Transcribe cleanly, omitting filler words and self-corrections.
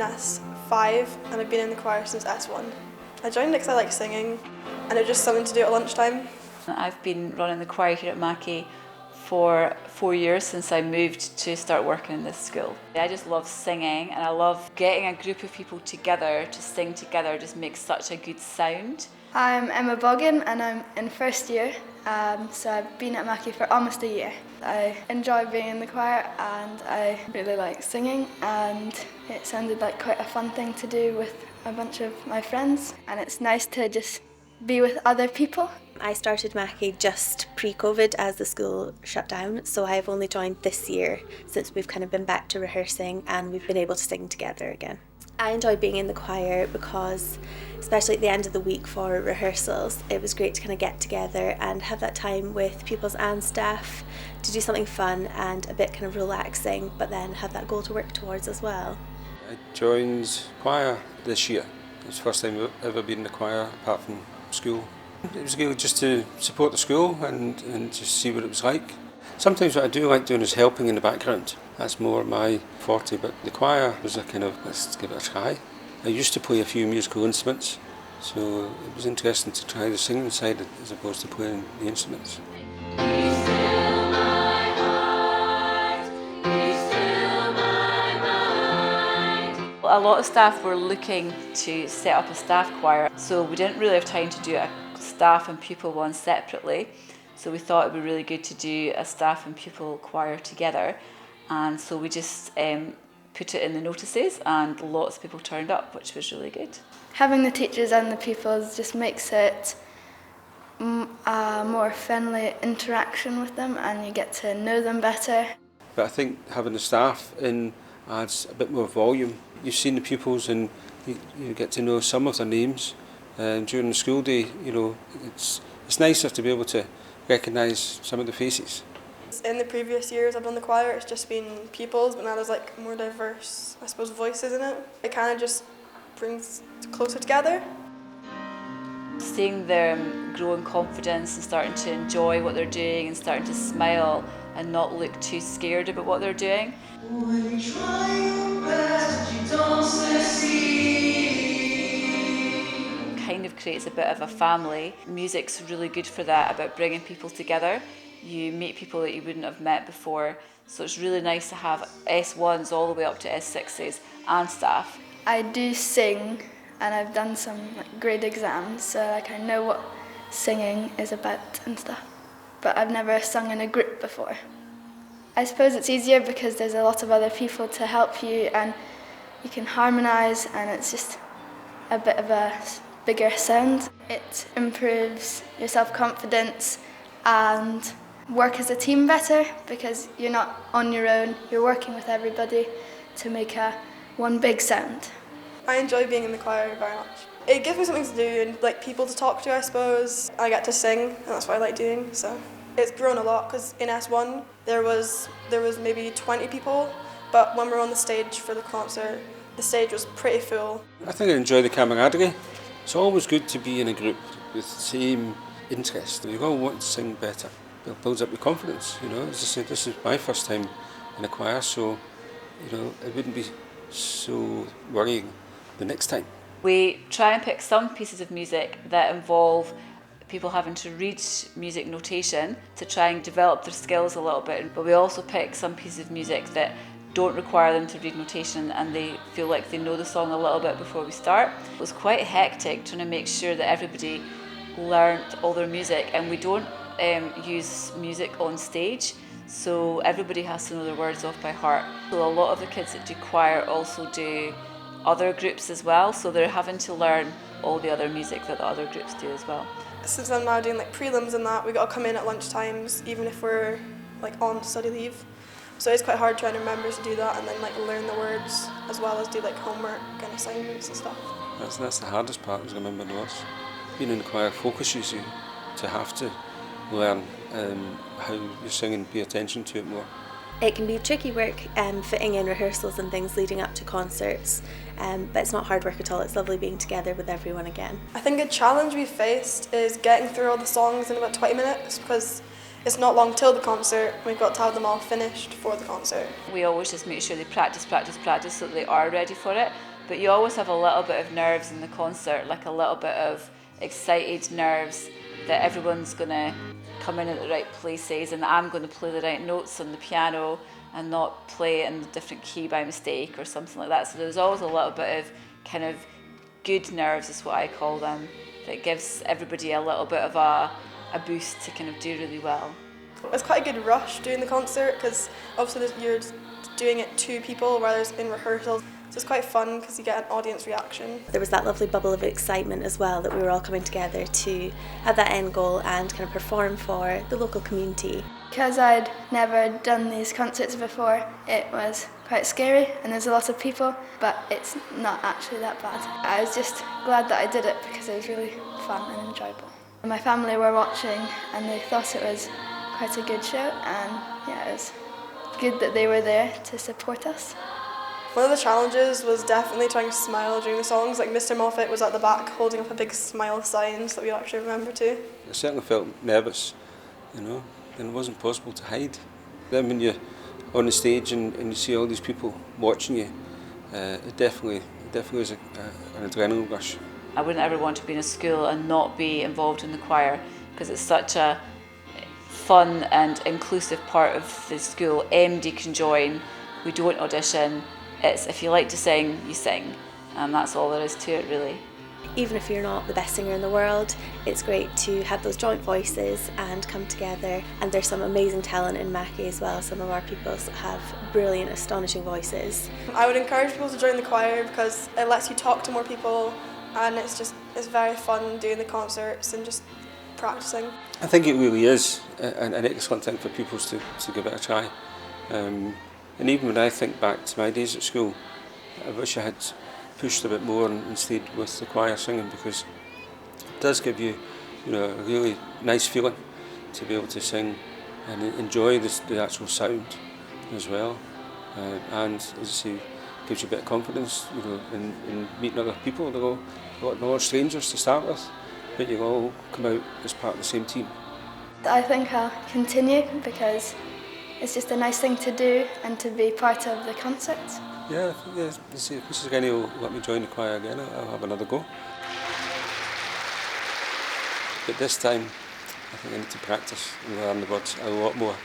S5 and I've been in the choir since S1. I joined because I like singing and it was just something to do at lunchtime. I've been running the choir here at Mackie for 4 years since I moved to start working in this school. I just love singing and I love getting a group of people together to sing together. It just makes such a good sound. I'm Emma Boggin and I'm in first year, so I've been at Mackie for almost a year. I enjoy being in the choir and I really like singing, and it sounded like quite a fun thing to do with a bunch of my friends, and it's nice to just be with other people. I started Mackie just pre-COVID as the school shut down, so I've only joined this year since we've kind of been back to rehearsing and we've been able to sing together again. I enjoy being in the choir because, especially at the end of the week for rehearsals, it was great to kind of get together and have that time with pupils and staff to do something fun and a bit kind of relaxing, but then have that goal to work towards as well. I joined choir this year. It's the first time I've ever been in the choir apart from school. It was good just to support the school and just see what it was like. Sometimes what I do like doing is helping in the background. That's more my forte, but the choir was a kind of, let's give it a try. I used to play a few musical instruments, so it was interesting to try the singing side as opposed to playing the instruments. A lot of staff were looking to set up a staff choir, so we didn't really have time to do a staff and pupil one separately. So we thought it would be really good to do a staff and pupil choir together, and so we just put it in the notices and lots of people turned up, which was really good. Having the teachers and the pupils just makes it a more friendly interaction with them, and you get to know them better. But I think having the staff in adds a bit more volume. You've seen the pupils and you get to know some of their names. During the school day, you know, it's nicer to be able to recognise some of the faces. In the previous years I've done the choir, it's just been pupils, but now there's like more diverse, I suppose, voices in it. It kind of just brings it closer together. Seeing them grow in confidence and starting to enjoy what they're doing and starting to smile and not look too scared about what they're doing. When you try your best, you don't succeed. Kind of creates a bit of a family. Music's really good for that, about bringing people together. You meet people that you wouldn't have met before, so it's really nice to have S1s all the way up to S6s and staff. I do sing and I've done some grade exams, so I know what singing is about and stuff, but I've never sung in a group before. I suppose it's easier because there's a lot of other people to help you and you can harmonise, and it's just a bit of a bigger sound. It improves your self-confidence and work as a team better because you're not on your own, you're working with everybody to make one big sound. I enjoy being in the choir very much. It gives me something to do and like people to talk to, I suppose. I get to sing and that's what I like doing, so it's grown a lot because in S1 there was maybe 20 people, but when we were on the stage for the concert, the stage was pretty full. I think I enjoy the camaraderie. It's always good to be in a group with the same interest. You all want to sing better. It builds up your confidence, you know. As I said, this is my first time in a choir, so you know, it wouldn't be so worrying the next time. We try and pick some pieces of music that involve people having to read music notation to try and develop their skills a little bit, but we also pick some pieces of music that don't require them to read notation and they feel like they know the song a little bit before we start. It was quite hectic trying to make sure that everybody learnt all their music, and we don't use music on stage, so everybody has to know their words off by heart. So a lot of the kids that do choir also do other groups as well, so they're having to learn all the other music that the other groups do as well. Since I'm now doing like prelims and that, we got to come in at lunch times even if we're like on study leave. So it's quite hard trying to remember to do that and then like learn the words as well as do like homework and assignments and stuff. That's the hardest part, is remembering the words. Being in the choir focuses you to have to learn how you're singing, pay attention to it more. It can be tricky work fitting in rehearsals and things leading up to concerts, but it's not hard work at all. It's lovely being together with everyone again. I think a challenge we faced is getting through all the songs in about 20 minutes because it's not long till the concert. We've got to have them all finished for the concert. We always just make sure they practice so that they are ready for it, but you always have a little bit of nerves in the concert, like a little bit of excited nerves that everyone's going to come in at the right places and I'm going to play the right notes on the piano and not play it in a different key by mistake or something like that. So there's always a little bit of kind of good nerves, is what I call them, that gives everybody a little bit of a boost to kind of do really well. It's quite a good rush doing the concert because obviously you're doing it to people, whereas in rehearsals. So it's quite fun because you get an audience reaction. There was that lovely bubble of excitement as well, that we were all coming together to have that end goal and kind of perform for the local community. Because I'd never done these concerts before, it was quite scary and there's a lot of people, but it's not actually that bad. I was just glad that I did it because it was really fun and enjoyable. My family were watching and they thought it was quite a good show, and yeah, it was good that they were there to support us. One of the challenges was definitely trying to smile during the songs. Like Mr. Moffat was at the back holding up a big smile sign so that we'd actually remember to. I certainly felt nervous, you know, and it wasn't possible to hide. Then when you're on the stage and you see all these people watching you, it definitely is an adrenaline rush. I wouldn't ever want to be in a school and not be involved in the choir because it's such a fun and inclusive part of the school. MD can join, we don't audition. It's if you like to sing, you sing, and that's all there is to it really. Even if you're not the best singer in the world, it's great to have those joint voices and come together. And there's some amazing talent in Mackie as well. Some of our pupils have brilliant, astonishing voices. I would encourage people to join the choir because it lets you talk to more people, and it's very fun doing the concerts and just practicing. I think it really is an excellent thing for pupils to give it a try. And even when I think back to my days at school, I wish I had pushed a bit more and stayed with the choir singing, because it does give you, a really nice feeling to be able to sing and enjoy the actual sound as well. And as I say, gives you a bit of confidence, in meeting other people. They're all strangers to start with, but you all come out as part of the same team. I think I'll continue because it's just a nice thing to do and to be part of the concert. Yeah, if Mrs. Rennie will let me join the choir again, I'll have another go. But this time, I think I need to practice and learn the words a lot more.